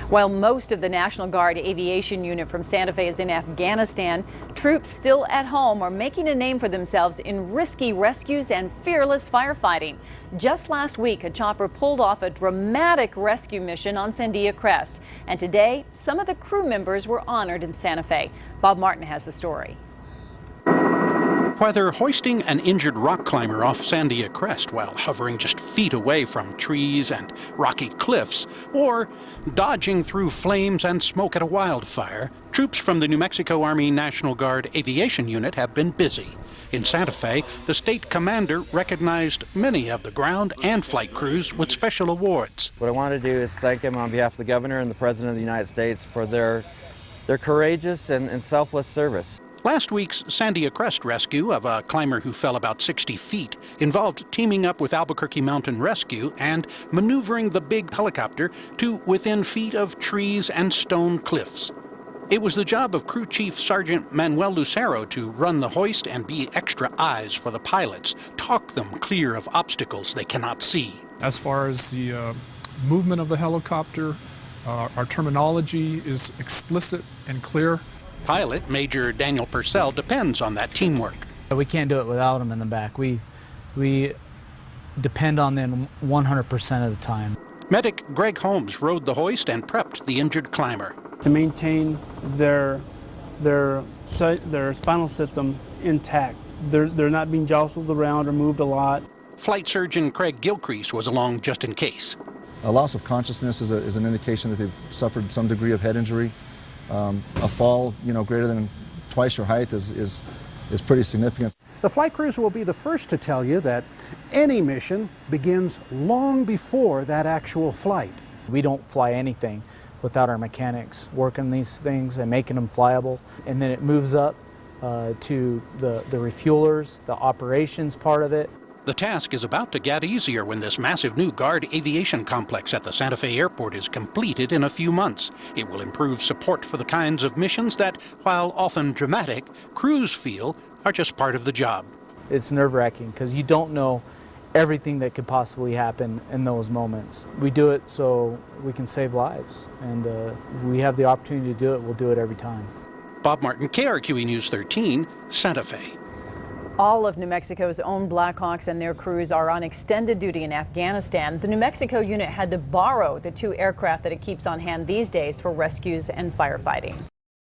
While most of the National Guard aviation unit from Santa Fe is in Afghanistan, troops still at home are making a name for themselves in risky rescues and fearless firefighting. Just last week, a chopper pulled off a dramatic rescue mission on Sandia Crest. And today, some of the crew members were honored in Santa Fe. Bob Martin has the story. Whether hoisting an injured rock climber off Sandia Crest while hovering just feet away from trees and rocky cliffs, or dodging through flames and smoke at a wildfire, troops from the New Mexico Army National Guard Aviation Unit have been busy. In Santa Fe, the state commander recognized many of the ground and flight crews with special awards. What I want to do is thank him on behalf of the governor and the President of the United States for their courageous and selfless service. Last week's Sandia Crest rescue of a climber who fell about 60 feet involved teaming up with Albuquerque Mountain Rescue and maneuvering the big helicopter to within feet of trees and stone cliffs. It was the job of Crew Chief Sergeant Manuel Lucero to run the hoist and be extra eyes for the pilots, talk them clear of obstacles they cannot see. As far as the movement of the helicopter, our terminology is explicit and clear. Pilot Major Daniel Purcell depends on that teamwork. We can't do it without them in the back. We depend on them 100% of the time. Medic Greg Holmes rode the hoist and prepped the injured climber. To maintain their spinal system intact. They're not being jostled around or moved a lot. Flight surgeon Craig Gilcrease was along just in case. A loss of consciousness is an indication that they've suffered some degree of head injury. A fall, greater than twice your height is pretty significant. The flight crews will be the first to tell you that any mission begins long before that actual flight. We don't fly anything without our mechanics working these things and making them flyable. And then it moves up to the refuelers, the operations part of it. The task is about to get easier when this massive new Guard aviation complex at the Santa Fe airport is completed in a few months. It will improve support for the kinds of missions that, while often dramatic, crews feel are just part of the job. It's nerve-wracking because you don't know everything that could possibly happen in those moments. We do it so we can save lives, and we have the opportunity to do it, we'll do it every time. Bob Martin, KRQE News 13, Santa Fe. All of New Mexico's own Blackhawks and their crews are on extended duty in Afghanistan. The New Mexico unit had to borrow the 2 aircraft that it keeps on hand these days for rescues and firefighting.